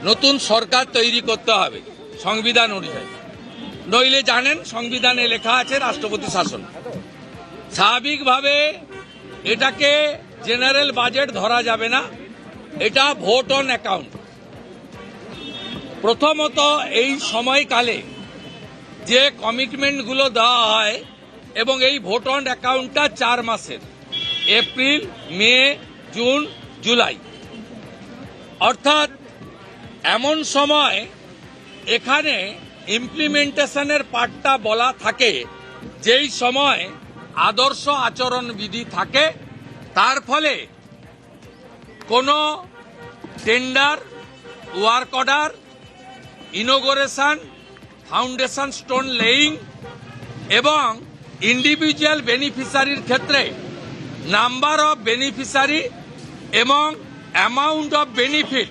নতুন সরকার তৈরি করতে হবে সংবিধান অনুযায়ী, নইলে জানেন সংবিধানে লেখা আছে রাষ্ট্রপতি শাসন। স্বাভাবিকভাবে এটাকে জেনারেল বাজেট ধরা যাবে না, এটা ভোট অন অ্যাকাউন্ট। প্রথমত এই সময়কালে যে কমিটমেন্টগুলো দেওয়া হয় এবং এই ভোট অন অ্যাকাউন্টটা 4 মাসের, এপ্রিল, মে, জুন, জুলাই, অর্থাৎ এমন সময় এখানে ইমপ্লিমেন্টেশনের পার্টটা বলা থাকে যেই সময় আদর্শ আচরণবিধি থাকে, তার ফলে কোনো tender, work order, inauguration, foundation stone laying এবং ইন্ডিভিজুয়াল বেনিফিশিয়ারির ক্ষেত্রে নাম্বার অফ বেনিফিশিয়ারি এবং অ্যামাউন্ট অফ বেনিফিট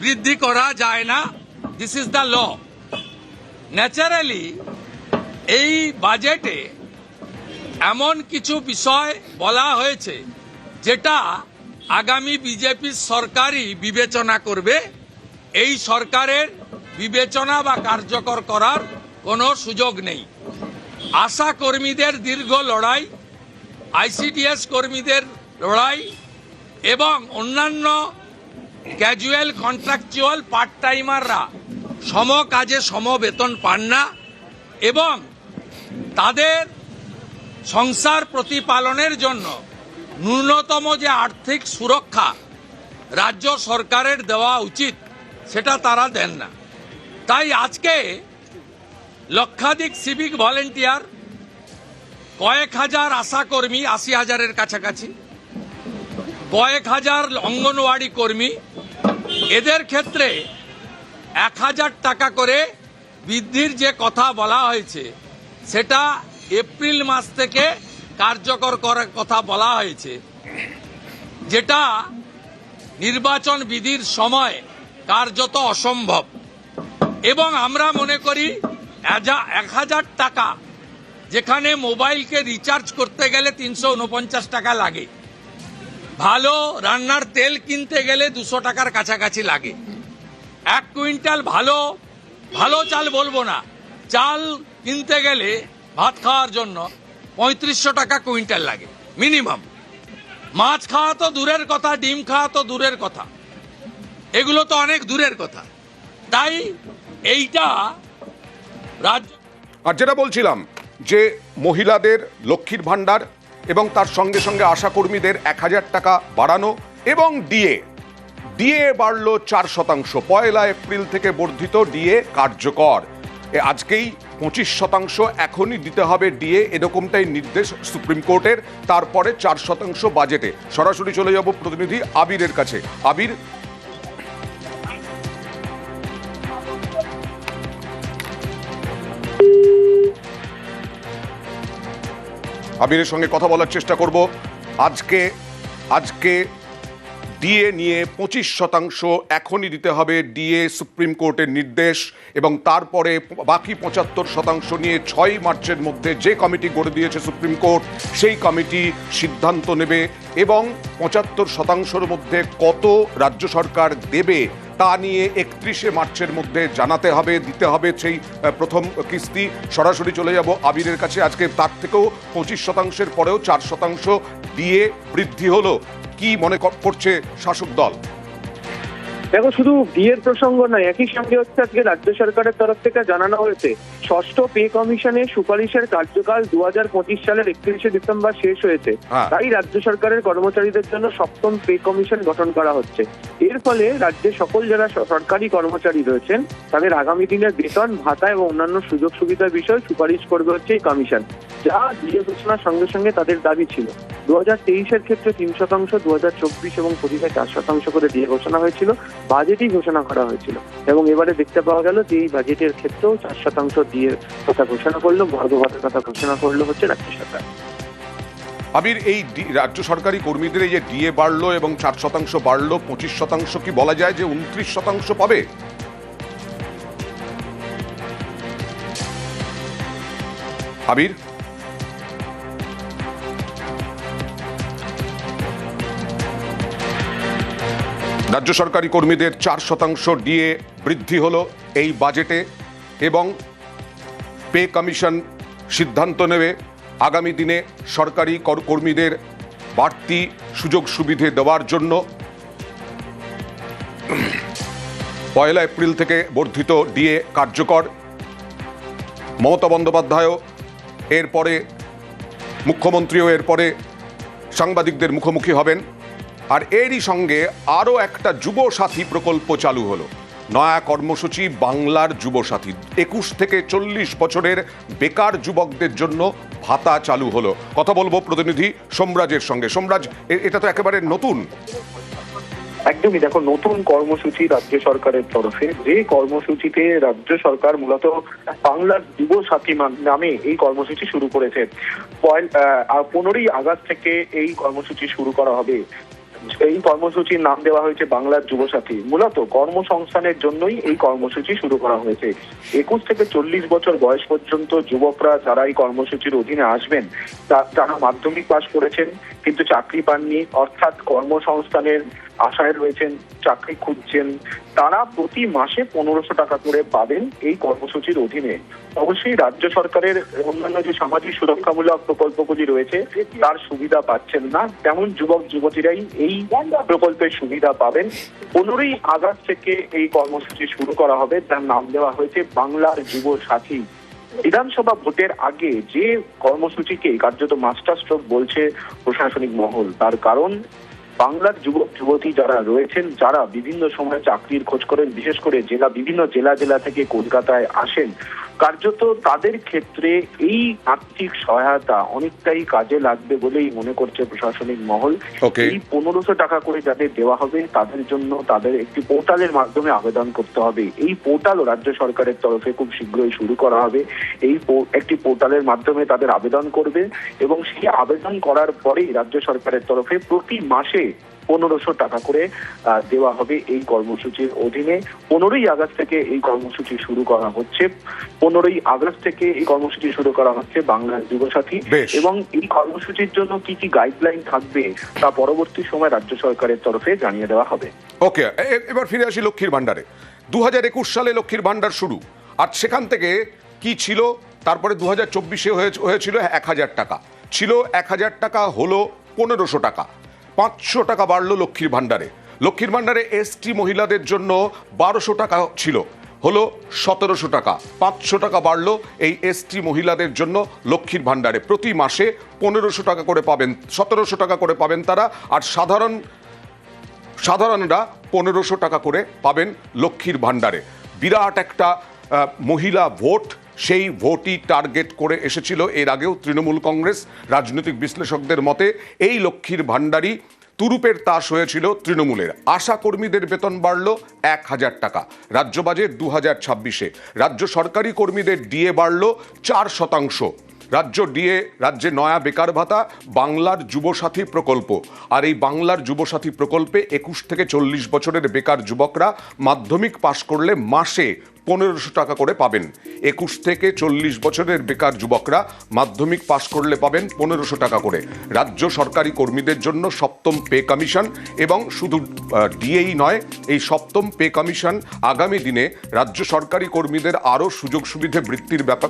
বৃদ্ধি করা যায় না। This is the law. Naturally এই বাজেটে এমন কিছু বিষয় বলা হয়েছে যেটা আগামী বিজেপি সরকারই বিবেচনা করবে। এই সরকারের বিবেচনা বা কার্যকর করার কোনো সুযোগ নেই। আশা কর্মীদের দীর্ঘ লড়াই, আইসিডিএস কর্মীদের লড়াই এবং অন্যান্য ক্যাজুয়াল, কন্ট্রাকচুয়াল, পার্ট টাইমাররা সম কাজে সম বেতন পান না এবং তাদের সংসার প্রতিপালনের জন্য ন্যূনতম যে আর্থিক সুরক্ষা রাজ্য সরকারের দেওয়া উচিত সেটা তারা দেন না। তাই আজকে লক্ষাধিক সিভিক ভলেন্টিয়ার, কয়েক হাজার আশাকর্মী, 80,000-এর কাছাকাছি, কয়েক হাজার অঙ্গনওয়াড়ি কর্মী, এদের ক্ষেত্রে 1,000 টাকা করে বৃদ্ধির যে কথা বলা হয়েছে সেটা এপ্রিল মাস থেকে কার্যকর করার কথা বলা হয়েছে, যেটা নির্বাচন বিধির সময় কার্যত অসম্ভব। এবং আমরা মনে করি 1,000 টাকা, যেখানে মোবাইলকে রিচার্জ করতে গেলে 349 টাকা লাগে, ভালো রান্নার তেল কিনতে গেলে 200 টাকার কাছাকাছি লাগে, 1 কুইন্টাল ভালো চাল বলবো না, চাল কিনতে গেলে ভাত খাওয়ার জন্য 3500 টাকা কুইন্টাল লাগে মিনিমাম। মাছ খাওয়া তো দূরের কথা, ডিম খাওয়া তো দূরের কথা, এগুলো তো অনেক দূরের কথা। তাই এইটা রাজ্য, আর যেটা বলছিলাম যে মহিলাদের লক্ষ্মীর ভাণ্ডার এবং তার সঙ্গে সঙ্গে আশাকর্মীদের 1,000 টাকা বাড়ানো এবং ডিএ বাড়লো 4%। 1 এপ্রিল থেকে বর্ধিত ডিএ কার্যকর। আজকেই 25% এখনই দিতে হবে ডিএ, এরকমটাই নির্দেশ সুপ্রিম কোর্টের। তারপরে 4% বাজেটে। সরাসরি চলে যাব প্রতিনিধি আবিরের কাছে। আবির, আবিরের সঙ্গে কথা বলার চেষ্টা করব। আজকে ডিএ নিয়ে 25% এখনই দিতে হবে ডিএ, সুপ্রিম কোর্টের নির্দেশ। এবং তারপরে বাকি 75% নিয়ে 6 মার্চের মধ্যে যে কমিটি গড়ে দিয়েছে সুপ্রিম কোর্ট, সেই কমিটি সিদ্ধান্ত নেবে এবং 75%-র মধ্যে কত রাজ্য সরকার দেবে তা নিয়ে 31শে মার্চের মধ্যে জানাতে হবে, দিতে হবে সেই প্রথম কিস্তি। সরাসরি চলে যাব আবিরের কাছে। আজকে তার থেকেও 25%-এর পরেও 4% ডিএ বৃদ্ধি হলো। কি মনে করছে শাসক দল? দেখো, শুধু বিয়ের প্রসঙ্গ নয়, একই সঙ্গে হচ্ছে আজকে রাজ্য সরকারের তরফ থেকে জানানো হয়েছে 6ষ্ঠ পে কমিশনের সুপারিশের কার্যকাল 2025 সালের 31শে ডিসেম্বর শেষ হয়েছে। তাই রাজ্য সরকারের কর্মচারীদের জন্য 7ম পে কমিশন গঠন করা হচ্ছে। এর ফলে রাজ্যের সকল যারা সরকারি কর্মচারী রয়েছেন তাদের আগামী দিনের বেতন, ভাতা এবং অন্যান্য সুযোগ সুবিধার বিষয়ে সুপারিশ করবে হচ্ছে এই কমিশন, যা ডিএ ঘোষণার সঙ্গে সঙ্গে তাদের দাবি ছিল। 2023-এর ক্ষেত্রে 3%, 2024 এবং 25-এ 4% করে ডিএ ঘোষণা হয়েছিল, বাজেটই ঘোষণা করা হয়েছিল। এবং এবারে দেখতে পাওয়া গেল যে এই বাজেটের ক্ষেত্রেও 4% ডিএর কথা ঘোষণা করলো, বর্গ ভাতার কথা ঘোষণা করলো হচ্ছে রাজ্য সরকার। আবির, এই রাজ্য সরকারি কর্মীদের এই যে ডিএ বাড়লো এবং 4% বাড়লো, 25% কি বলা যায় যে 29% পাবে? আবির, রাজ্য সরকারি কর্মীদের 4% ডিএ বৃদ্ধি হলো এই বাজেটে এবং পে কমিশন সিদ্ধান্ত নেবে আগামী দিনে সরকারি কর্মীদের বাড়তি সুযোগ সুবিধে দেওয়ার জন্য। 1 এপ্রিল থেকে বর্ধিত ডিএ কার্যকর। মমতা বন্দ্যোপাধ্যায়ও এরপরে, মুখ্যমন্ত্রীও এরপরে সাংবাদিকদের মুখোমুখি হবেন। আর এরই সঙ্গে আরও একটা যুবসাথী প্রকল্প চালু হলো, নয়া কর্মসূচি বাংলার যুবসাথী। 21 থেকে 40 বছরের বেকার যুবকদের জন্য ভাতা চালু হলো। কথা বলবো প্রতিনিধি সোমরাজের সঙ্গে। সোমরাজ, এটা তো একেবারে নতুন। একদমই, দেখো, নতুন কর্মসূচি রাজ্য সরকারের তরফে, যে কর্মসূচিতে রাজ্য সরকার মূলত বাংলার যুব সাথী নামে এই কর্মসূচি শুরু করেছে। 15ই আগস্ট থেকে এই কর্মসূচি শুরু করা হবে। এই কর্মসূচির নাম দেওয়া হয়েছে বাংলার যুবসাথী। মূলত কর্মসংস্থানের জন্যই এই কর্মসূচি শুরু করা হয়েছে। 21 থেকে 40 বছর বয়স পর্যন্ত যুবকরা যারা এই কর্মসূচির অধীনে আসবেন, যারা মাধ্যমিক পাশ করেছেন কিন্তু চাকরি পাননি, অর্থাৎ কর্মসংস্থানের আশায় রয়েছেন, চাকরি খুঁজছেন, তারা প্রতি মাসে 1500 টাকা করে পাবেন এই কর্মসূচির অধীনে। অবশ্যই রাজ্য সরকারের অন্যান্য যে সামাজিক সুরক্ষামূলক প্রকল্পগুলি রয়েছে তার সুবিধা পাচ্ছেন না, তেমন যুবক যুবতীরাই এই প্রকল্পের সুবিধা পাবেন। 15ই আগস্ট থেকে এই কর্মসূচি শুরু করা হবে, যার নাম দেওয়া হয়েছে বাংলার যুব সাথী। বিধানসভা ভোটের আগে যে কর্মসূচিকে কার্যত মাস্টার স্ট্রোক বলছে প্রশাসনিক মহল, তার কারণ বাংলার যুবক যুবতী যারা রয়েছেন, যারা বিভিন্ন সময় চাকরির খোঁজ করেন, বিশেষ করে বিভিন্ন জেলা থেকে কলকাতায় আসেন, কার্যত তাদের ক্ষেত্রে এই আর্থিক সহায়তা অনেকটাই কাজে লাগবে বলেই মনে করছে প্রশাসনিক মহল। এই 1500 টাকা করে যাদের দেওয়া হবে তাদের জন্য তাদের একটি পোর্টালের মাধ্যমে আবেদন করতে হবে। এই পোর্টালও রাজ্য সরকারের তরফে খুব শীঘ্রই শুরু করা হবে। এই একটি পোর্টালের মাধ্যমে তাদের আবেদন করবে এবং সেই আবেদন করার পরেই রাজ্য সরকারের তরফে প্রতি মাসে 1500 টাকা করে দেওয়া হবে এই কর্মসূচির অধীনে। 15ই আগস্ট থেকে এই কর্মসূচি শুরু করা হচ্ছে। 15ই আগস্ট থেকে এই কর্মসূচি শুরু করা হচ্ছে বাংলার যুবসাথী। এবং এই কর্মসূচির জন্য কি কি গাইডলাইন থাকবে তা পরবর্তী সময় রাজ্য সরকারের তরফে জানিয়ে দেওয়া হবে। ওকে, এবার ফিরে আসি লক্ষ্মীর ভান্ডারে। 2021 সালে লক্ষ্মীর ভান্ডার শুরু, আর সেখান থেকে কি ছিল, তারপরে 2024-এ হয়েছিল 1000 টাকা, ছিল 1000 টাকা, হলো 1500 টাকা, 500 টাকা বাড়লো লক্ষ্মীর ভান্ডারে। লক্ষ্মীর ভান্ডারে এসটি মহিলাদের জন্য 1200 টাকা ছিল, হলো 1700 টাকা, 500 টাকা বাড়লো এই এসটি মহিলাদের জন্য লক্ষ্মীর ভান্ডারে। প্রতি মাসে 1500 টাকা করে পাবেন, 1700 টাকা করে পাবেন তারা, আর সাধারণরা 1500 টাকা করে পাবেন লক্ষ্মীর ভান্ডারে। বিরাট একটা মহিলা ভোট, সেই ভোটই টার্গেট করে এসেছিল এর আগেও তৃণমূল কংগ্রেস। রাজনৈতিক বিশ্লেষকদের মতে এই লক্ষ্মীর ভান্ডারই তুরুপের তাস হয়েছিল তৃণমূলের। আশা কর্মীদের বেতন বাড়ল 1000 টাকা রাজ্য বাজেট 2026-এ। রাজ্য সরকারি কর্মীদের ডিএ বাড়ল 4%। রাজ্যে নয়া বেকার ভাতা, বাংলার যুবসাথী প্রকল্প। আর এই বাংলার যুবসাথী প্রকল্পে 21 থেকে 40 বছরের বেকার যুবকরা মাধ্যমিক পাশ করলে মাসে 1500 টাকা করে পাবেন। 21 থেকে 40 বছরের বেকার যুবকরা মাধ্যমিক পাশ করলে পাবেন 1500 টাকা করে। রাজ্য সরকারি কর্মীদের জন্য 7ম পে কমিশন, এবং শুধু ডিএই নয়, এই 7ম পে কমিশন আগামী দিনে রাজ্য সরকারি কর্মীদের আরও সুযোগ সুবিধে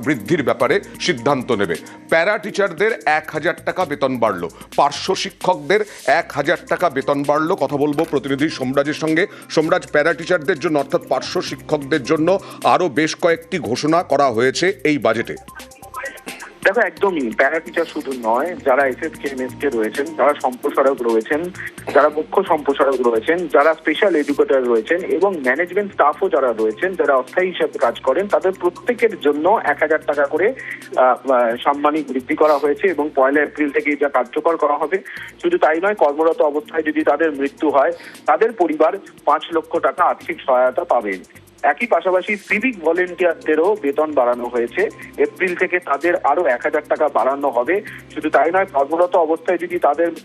বৃদ্ধির ব্যাপারে সিদ্ধান্ত নেবে। প্যারা টিচারদের 1000 টাকা বেতন বাড়লো, পার্শ্ব শিক্ষকদের 1000 টাকা বেতন বাড়লো। কথা বলবো প্রতিনিধি সোমরাজের সঙ্গে। সোমরাজ, প্যারা টিচারদের জন্য অর্থাৎ পার্শ্ব শিক্ষকদের জন্য আরো বেশ কয়েকটি ঘোষণা করা হয়েছে এই বাজেটে। দেখো, একদমই প্যারা টিচার শুধু নয়, যারা এসএসকে এমএসকে রয়েছেন, যারা সম্প্রসারক রয়েছেন, যারা মুখ্য সম্প্রসারক রয়েছেন, যারা স্পেশাল এডুকেটর রয়েছেন এবং ম্যানেজমেন্ট স্টাফও যারা রয়েছেন, যারা অস্থায়ী হিসাবে কাজ করেন, তাদের প্রত্যেকের জন্য 1000 টাকা করে সাম্মানিক বৃদ্ধি করা হয়েছে এবং 1 এপ্রিল থেকে যা কার্যকর করা হবে। শুধু তাই নয়, কর্মরত অবস্থায় যদি তাদের মৃত্যু হয়, তাদের পরিবার 5 লক্ষ টাকা আর্থিক সহায়তা পাবেন। একই পাশাপাশি সিভিক ভলেন্টিয়ারদেরও বেতন বাড়ানো হয়েছে। এপ্রিল থেকে তাদের আরো 1000 টাকা বাড়ানো হবে। শুধু তাই নয়, কর্মরত অবস্থায় যদি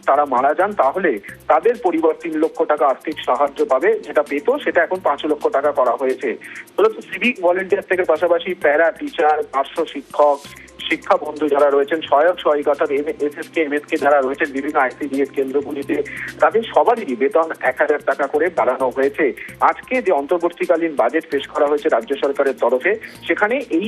তারা মারা যান, তাহলে তাদের পরিবার 3 লক্ষ টাকা আর্থিক সাহায্য পাবে। যেটা পেত সেটা এখন 5 লক্ষ টাকা করা হয়েছে। মূলত সিভিক ভলেন্টিয়ার থেকে পাশাপাশি প্যারা টিচার, পার্শ্ব শিক্ষক, শিক্ষা বন্ধু যারা রয়েছেন, সহায়ক সহায়িকা অর্থাৎ এসএসকে এমএসকে যারা রয়েছেন বিভিন্ন আইসিডিএস কেন্দ্রগুলিতে, তাদের সবারই বেতন 1,000 টাকা করে বাড়ানো হয়েছে। আজকে যে অন্তর্বর্তীকালীন বাজেট পেশ করা হয়েছে রাজ্য সরকারের তরফে, সেখানে এই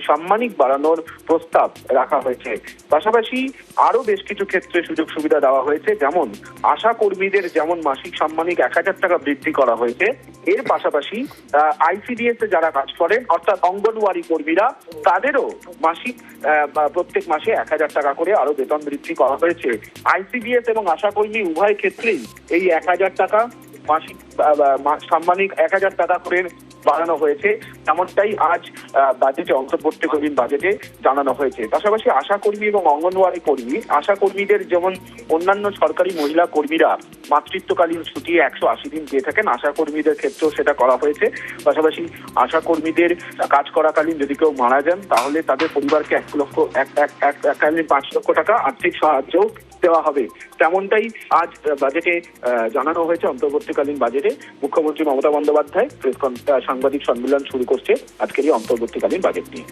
সাম্মানিক বাড়ানোর প্রস্তাব রাখা হয়েছে। পাশাপাশি আরো বেশ কিছু ক্ষেত্রে সুযোগ সুবিধা দেওয়া হয়েছে, যেমন আশা কর্মীদের যেমন মাসিক সাম্মানিক 1,000 টাকা বৃদ্ধি করা হয়েছে, এর পাশাপাশি আইসিডিএস এ যারা কাজ করেন অর্থাৎ অঙ্গনওয়াড়ি কর্মীরা, তাদেরও মাসিক প্রত্যেক মাসে 1,000 টাকা করে আরো বেতন বৃদ্ধি করা হয়েছে। আইসিডিএস এবং আশাকর্মী উভয় ক্ষেত্রেই এই 1,000 টাকা মাসিক সাম্মানিক 1,000 টাকা করে বাড়ানো হয়েছে, এমনটাই আজ বাজেটে অন্তর্বর্তীকালীন বাজেটে জানানো হয়েছে। পাশাপাশি আশা কর্মী এবং অঙ্গনওয়াড়ি কর্মী, আশা কর্মীদের যেমন অন্যান্য সরকারি মহিলা কর্মীরা মাতৃত্বকালীন ছুটি 180 দিন দিয়ে থাকেন, আশা কর্মীদের ক্ষেত্রেও সেটা করা হয়েছে। পাশাপাশি আশা কর্মীদের কাজ করাকালীন যদি কেউ মারা যান, তাহলে তাদের পরিবারকে 5 লক্ষ টাকা আর্থিক সাহায্য দেওয়া হবে, তেমনটাই আজ বাজেটে জানানো হয়েছে। অন্তর্বর্তীকালীন বাজেটে মুখ্যমন্ত্রী মমতা বন্দ্যোপাধ্যায় সাংবাদিক সম্মেলন শুরু করছে আজকের এই অন্তর্বর্তীকালীন বাজেট নিয়ে।